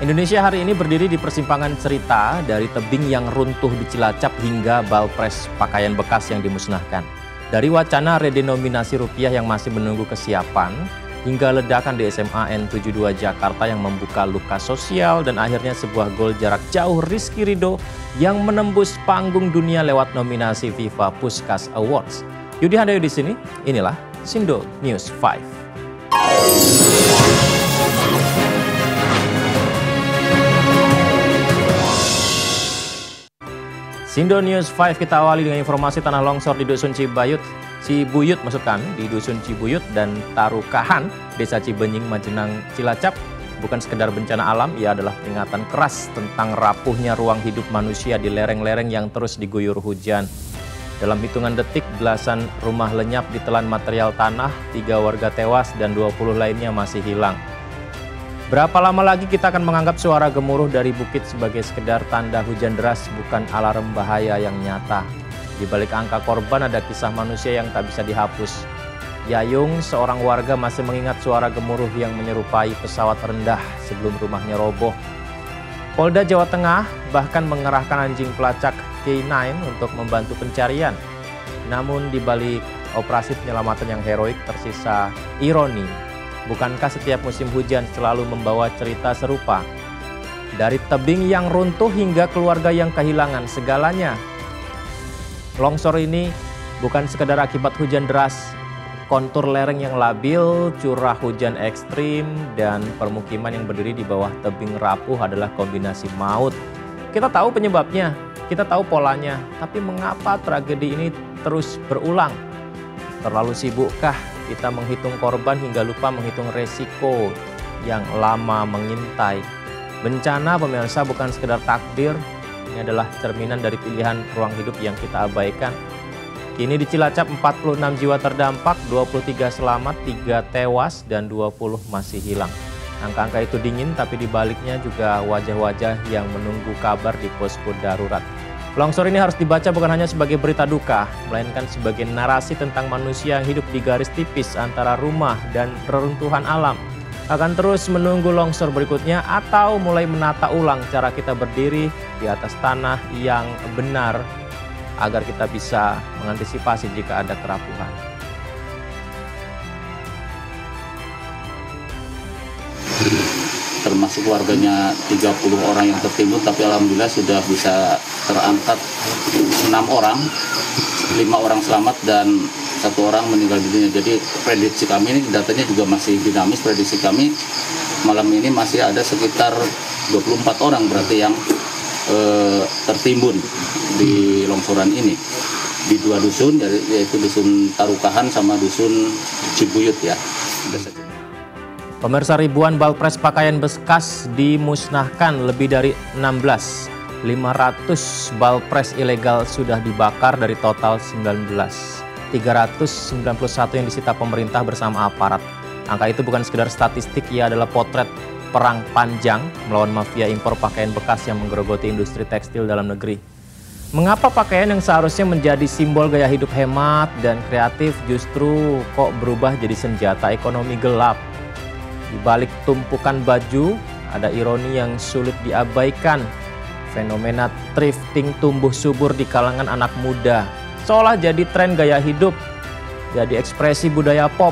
Indonesia hari ini berdiri di persimpangan cerita dari tebing yang runtuh di Cilacap hingga balpres pakaian bekas yang dimusnahkan. Dari wacana redenominasi rupiah yang masih menunggu kesiapan, hingga ledakan di SMA N72 Jakarta yang membuka luka sosial dan akhirnya sebuah gol jarak jauh Rizky Ridho yang menembus panggung dunia lewat nominasi FIFA Puskás Awards. Yudi Handoyo di sini, inilah Sindo News 5. Sindo News 5 kita awali dengan informasi tanah longsor di Dusun Cibuyut di Dusun Cibuyut dan Tarukahan, Desa Cibenying, Majenang, Cilacap. Bukan sekedar bencana alam, ia adalah peringatan keras tentang rapuhnya ruang hidup manusia di lereng-lereng yang terus diguyur hujan. Dalam hitungan detik, belasan rumah lenyap ditelan material tanah, 3 warga tewas dan 20 lainnya masih hilang. Berapa lama lagi kita akan menganggap suara gemuruh dari bukit sebagai sekedar tanda hujan deras, bukan alarm bahaya yang nyata? Di balik angka korban ada kisah manusia yang tak bisa dihapus. Yayung, seorang warga, masih mengingat suara gemuruh yang menyerupai pesawat rendah sebelum rumahnya roboh. Polda Jawa Tengah bahkan mengerahkan anjing pelacak K9 untuk membantu pencarian. Namun di balik operasi penyelamatan yang heroik tersisa ironi. Bukankah setiap musim hujan selalu membawa cerita serupa? Dari tebing yang runtuh hingga keluarga yang kehilangan segalanya. Longsor ini bukan sekedar akibat hujan deras, kontur lereng yang labil, curah hujan ekstrim, dan permukiman yang berdiri di bawah tebing rapuh adalah kombinasi maut. Kita tahu penyebabnya, kita tahu polanya, tapi mengapa tragedi ini terus berulang? Terlalu sibukkah kita menghitung korban hingga lupa menghitung resiko yang lama mengintai? Bencana, pemirsa, bukan sekedar takdir, ini adalah cerminan dari pilihan ruang hidup yang kita abaikan. Kini di Cilacap 46 jiwa terdampak, 23 selamat, 3 tewas, dan 20 masih hilang. Angka-angka itu dingin, tapi di baliknya juga wajah-wajah yang menunggu kabar di posko darurat. Longsor ini harus dibaca bukan hanya sebagai berita duka, melainkan sebagai narasi tentang manusia yang hidup di garis tipis antara rumah dan reruntuhan alam. Akan terus menunggu longsor berikutnya atau mulai menata ulang cara kita berdiri di atas tanah yang benar agar kita bisa mengantisipasi jika ada kerapuhan. Termasuk warganya 30 orang yang tertimbun, tapi alhamdulillah sudah bisa terangkat 6 orang, 5 orang selamat dan 1 orang meninggal dunia. Jadi prediksi kami ini datanya juga masih dinamis. Prediksi kami malam ini masih ada sekitar 24 orang berarti yang tertimbun di longsoran ini di 2 dusun, yaitu dusun Tarukahan sama dusun Cibuyut ya. Pemirsa, ribuan balpres pakaian bekas dimusnahkan, lebih dari 500 balpres ilegal sudah dibakar dari total 19. 391 yang disita pemerintah bersama aparat. Angka itu bukan sekedar statistik, ia adalah potret perang panjang melawan mafia impor pakaian bekas yang menggerogoti industri tekstil dalam negeri. Mengapa pakaian yang seharusnya menjadi simbol gaya hidup hemat dan kreatif justru kok berubah jadi senjata ekonomi gelap? Di balik tumpukan baju, ada ironi yang sulit diabaikan. Fenomena thrifting tumbuh subur di kalangan anak muda. Seolah jadi tren gaya hidup, jadi ekspresi budaya pop.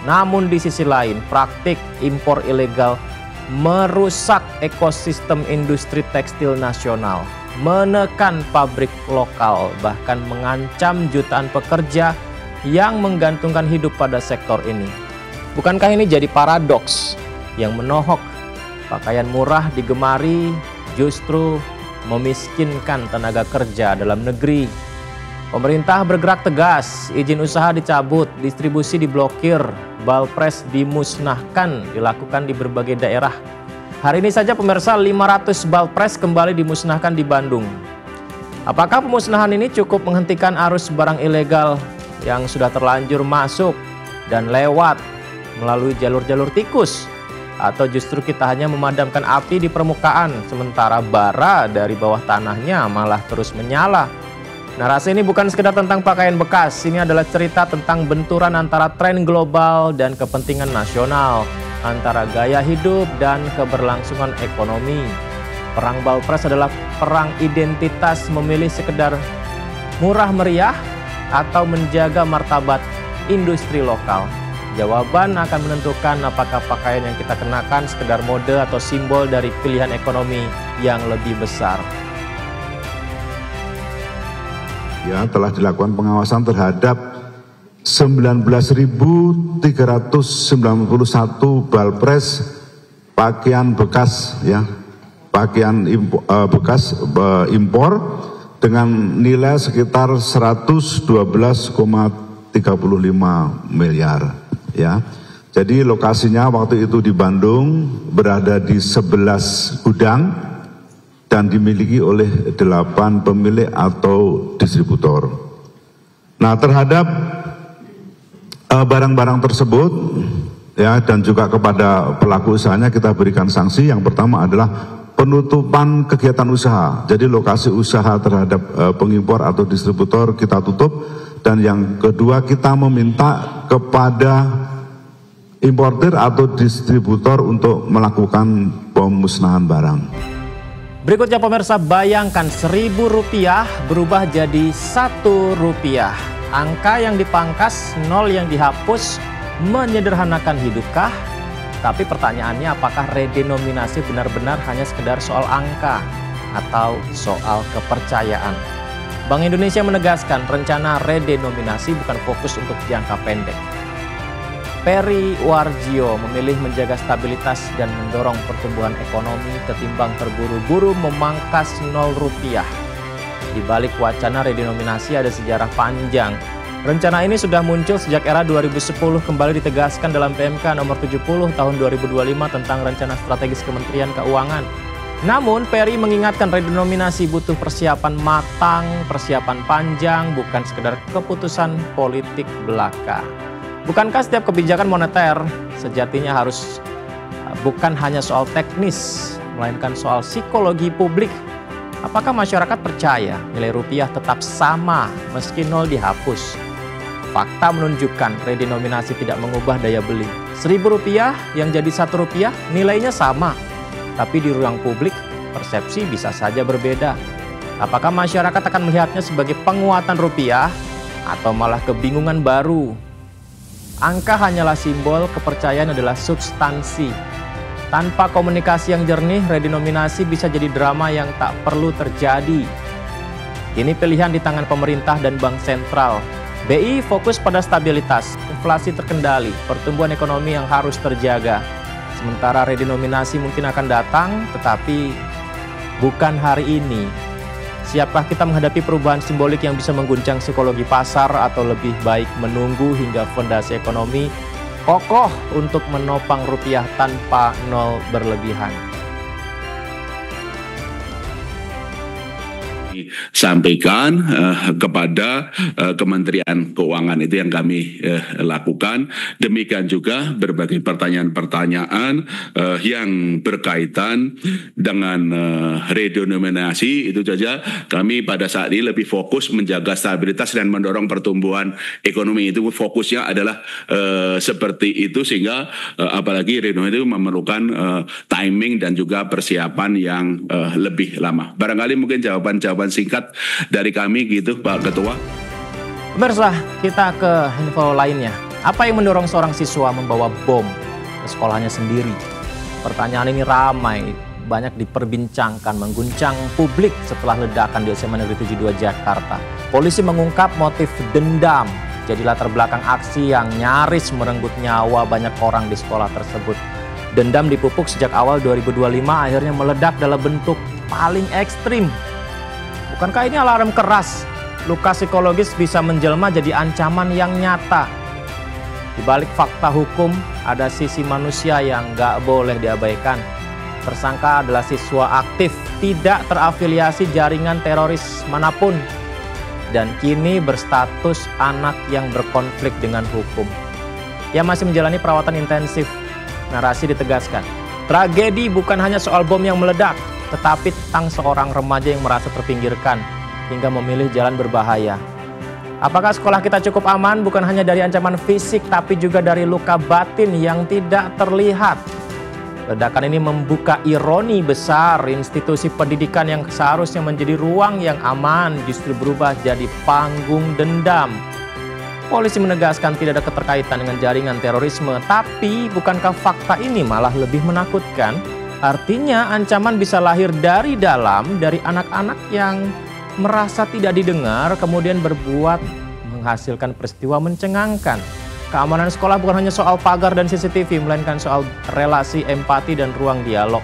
Namun di sisi lain, praktik impor ilegal merusak ekosistem industri tekstil nasional, menekan pabrik lokal, bahkan mengancam jutaan pekerja yang menggantungkan hidup pada sektor ini. Bukankah ini jadi paradoks yang menohok? Pakaian murah digemari justru memiskinkan tenaga kerja dalam negeri. Pemerintah bergerak tegas, izin usaha dicabut, distribusi diblokir, balpres dimusnahkan, dilakukan di berbagai daerah. Hari ini saja pemirsa, 500 balpres kembali dimusnahkan di Bandung. Apakah pemusnahan ini cukup menghentikan arus barang ilegal yang sudah terlanjur masuk dan lewat melalui jalur-jalur tikus? Atau justru kita hanya memadamkan api di permukaan, sementara bara dari bawah tanahnya malah terus menyala? Narasi ini bukan sekedar tentang pakaian bekas, ini adalah cerita tentang benturan antara tren global dan kepentingan nasional. antara gaya hidup dan keberlangsungan ekonomi. Perang Balpres adalah perang identitas, memilih sekedar murah meriah atau menjaga martabat industri lokal. Jawaban akan menentukan apakah pakaian yang kita kenakan sekedar mode atau simbol dari pilihan ekonomi yang lebih besar. Ya, telah dilakukan pengawasan terhadap 19.391 balpres pakaian bekas, ya, pakaian bekas impor dengan nilai sekitar 112,35 miliar, ya. Jadi lokasinya waktu itu di Bandung, berada di 11 gudang dan dimiliki oleh 8 pemilik atau distributor. Nah, terhadap barang-barang tersebut, ya, dan juga kepada pelaku usahanya kita berikan sanksi. Yang pertama adalah penutupan kegiatan usaha. Jadi lokasi usaha terhadap pengimpor atau distributor kita tutup. Dan yang kedua, kita meminta kepada importer atau distributor untuk melakukan pemusnahan barang. Berikutnya pemirsa, bayangkan Rp1.000 berubah jadi Rp1. Angka yang dipangkas, nol yang dihapus, menyederhanakan hidupkah? Tapi pertanyaannya, apakah redenominasi benar-benar hanya sekedar soal angka atau soal kepercayaan? Bank Indonesia menegaskan rencana redenominasi bukan fokus untuk jangka pendek. Peri Warjio memilih menjaga stabilitas dan mendorong pertumbuhan ekonomi ketimbang terburu-buru memangkas Rp0. Di balik wacana redenominasi ada sejarah panjang. Rencana ini sudah muncul sejak era 2010, kembali ditegaskan dalam PMK nomor 70 tahun 2025 tentang Rencana Strategis Kementerian Keuangan. Namun, Peri mengingatkan redenominasi butuh persiapan matang, persiapan panjang, bukan sekedar keputusan politik belaka. Bukankah setiap kebijakan moneter sejatinya harus bukan hanya soal teknis, melainkan soal psikologi publik? Apakah masyarakat percaya nilai rupiah tetap sama meski nol dihapus? Fakta menunjukkan redenominasi tidak mengubah daya beli. Rp1.000 yang jadi Rp1 nilainya sama. Tapi di ruang publik, persepsi bisa saja berbeda. Apakah masyarakat akan melihatnya sebagai penguatan rupiah atau malah kebingungan baru? Angka hanyalah simbol, kepercayaan adalah substansi. Tanpa komunikasi yang jernih, redenominasi bisa jadi drama yang tak perlu terjadi. Ini pilihan di tangan pemerintah dan bank sentral. BI fokus pada stabilitas, inflasi terkendali, pertumbuhan ekonomi yang harus terjaga. Sementara redenominasi mungkin akan datang, tetapi bukan hari ini. Siapkah kita menghadapi perubahan simbolik yang bisa mengguncang psikologi pasar, atau lebih baik menunggu hingga fondasi ekonomi kokoh untuk menopang rupiah tanpa nol berlebihan? Sampaikan kepada Kementerian Keuangan, itu yang kami lakukan. Demikian juga berbagai pertanyaan-pertanyaan yang berkaitan dengan redenominasi, itu saja kami pada saat ini lebih fokus menjaga stabilitas dan mendorong pertumbuhan ekonomi. Itu fokusnya adalah seperti itu, sehingga apalagi redenominasi itu memerlukan timing dan juga persiapan yang lebih lama. Barangkali mungkin jawaban singkat dari kami gitu, Pak Ketua. Pemirsa, kita ke info lainnya. Apa yang mendorong seorang siswa membawa bom ke sekolahnya sendiri? Pertanyaan ini ramai, banyak diperbincangkan, mengguncang publik setelah ledakan di SMA Negeri 72 Jakarta. Polisi mengungkap motif dendam jadi latar belakang aksi yang nyaris merenggut nyawa banyak orang di sekolah tersebut. Dendam dipupuk sejak awal 2025, akhirnya meledak dalam bentuk paling ekstrim. Bukankah ini alarm keras? Luka psikologis bisa menjelma jadi ancaman yang nyata. Di balik fakta hukum, ada sisi manusia yang gak boleh diabaikan. Tersangka adalah siswa aktif, tidak terafiliasi jaringan teroris manapun, dan kini berstatus anak yang berkonflik dengan hukum. Ia masih menjalani perawatan intensif. Narasi ditegaskan, tragedi bukan hanya soal bom yang meledak, tetapi tentang seorang remaja yang merasa terpinggirkan hingga memilih jalan berbahaya. Apakah sekolah kita cukup aman bukan hanya dari ancaman fisik tapi juga dari luka batin yang tidak terlihat? Ledakan ini membuka ironi besar institusi pendidikan yang seharusnya menjadi ruang yang aman justru berubah jadi panggung dendam. Polisi menegaskan tidak ada keterkaitan dengan jaringan terorisme, tapi bukankah fakta ini malah lebih menakutkan? Artinya ancaman bisa lahir dari dalam, dari anak-anak yang merasa tidak didengar, kemudian berbuat menghasilkan peristiwa mencengangkan. Keamanan sekolah bukan hanya soal pagar dan CCTV, melainkan soal relasi, empati, dan ruang dialog.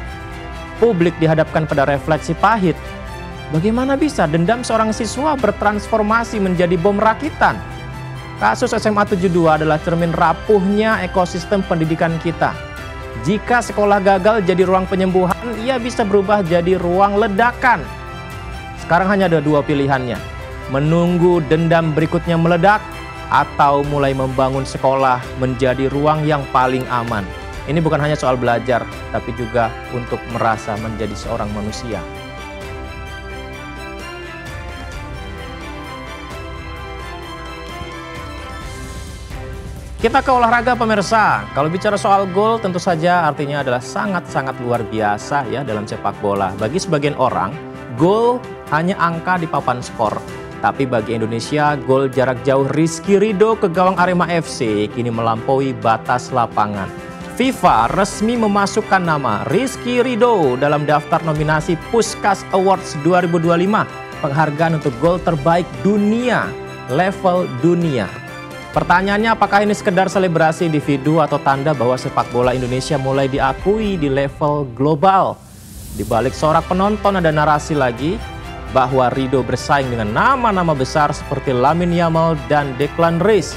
Publik dihadapkan pada refleksi pahit. Bagaimana bisa dendam seorang siswa bertransformasi menjadi bom rakitan? Kasus SMA 72 adalah cermin rapuhnya ekosistem pendidikan kita. Jika sekolah gagal jadi ruang penyembuhan, ia bisa berubah jadi ruang ledakan. Sekarang hanya ada dua pilihannya, menunggu dendam berikutnya meledak atau mulai membangun sekolah menjadi ruang yang paling aman. Ini bukan hanya soal belajar, tapi juga untuk merasa menjadi seorang manusia. Kita ke olahraga pemirsa. Kalau bicara soal gol tentu saja artinya adalah sangat-sangat luar biasa ya dalam sepak bola. Bagi sebagian orang, gol hanya angka di papan skor. Tapi bagi Indonesia, gol jarak jauh Rizky Ridho ke gawang Arema FC kini melampaui batas lapangan. FIFA resmi memasukkan nama Rizky Ridho dalam daftar nominasi Puskás Awards 2025, penghargaan untuk gol terbaik dunia, level dunia. Pertanyaannya, apakah ini sekedar selebrasi individu atau tanda bahwa sepak bola Indonesia mulai diakui di level global? Di balik sorak penonton ada narasi lagi bahwa Ridho bersaing dengan nama-nama besar seperti Lamine Yamal dan Declan Rice.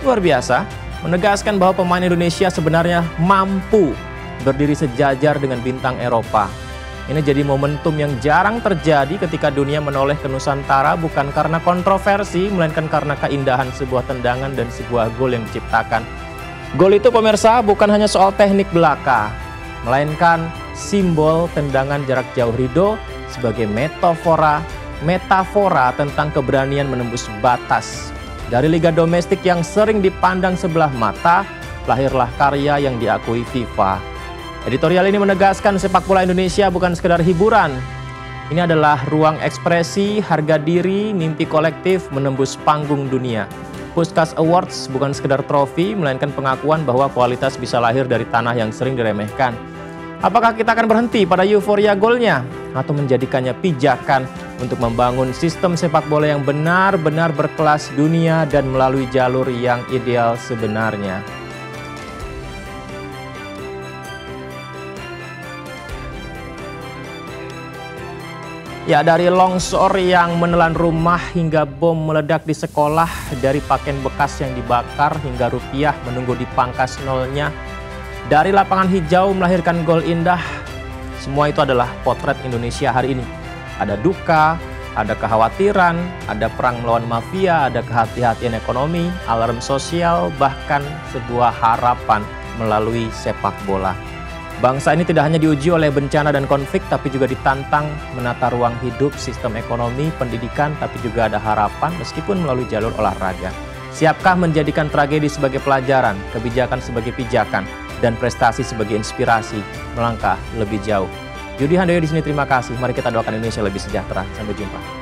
Luar biasa, menegaskan bahwa pemain Indonesia sebenarnya mampu berdiri sejajar dengan bintang Eropa. Ini jadi momentum yang jarang terjadi ketika dunia menoleh ke Nusantara bukan karena kontroversi, melainkan karena keindahan sebuah tendangan dan sebuah gol yang diciptakan. Gol itu pemirsa bukan hanya soal teknik belaka, melainkan simbol tendangan jarak jauh Ridho sebagai metafora tentang keberanian menembus batas. Dari liga domestik yang sering dipandang sebelah mata, lahirlah karya yang diakui FIFA. Editorial ini menegaskan sepak bola Indonesia bukan sekedar hiburan. Ini adalah ruang ekspresi, harga diri, mimpi kolektif menembus panggung dunia. Puskás Awards bukan sekedar trofi, melainkan pengakuan bahwa kualitas bisa lahir dari tanah yang sering diremehkan. Apakah kita akan berhenti pada euforia golnya? Atau menjadikannya pijakan untuk membangun sistem sepak bola yang benar-benar berkelas dunia dan melalui jalur yang ideal sebenarnya? Ya, dari longsor yang menelan rumah hingga bom meledak di sekolah, dari pakaian bekas yang dibakar hingga rupiah menunggu dipangkas nolnya, dari lapangan hijau melahirkan gol indah, semua itu adalah potret Indonesia hari ini. Ada duka, ada kekhawatiran, ada perang melawan mafia, ada kehati-hatian ekonomi, alarm sosial, bahkan sebuah harapan melalui sepak bola. Bangsa ini tidak hanya diuji oleh bencana dan konflik, tapi juga ditantang menata ruang hidup, sistem ekonomi, pendidikan, tapi juga ada harapan meskipun melalui jalur olahraga. Siapkah menjadikan tragedi sebagai pelajaran, kebijakan sebagai pijakan, dan prestasi sebagai inspirasi melangkah lebih jauh? Yudi Handoyo di sini, terima kasih. Mari kita doakan Indonesia lebih sejahtera. Sampai jumpa.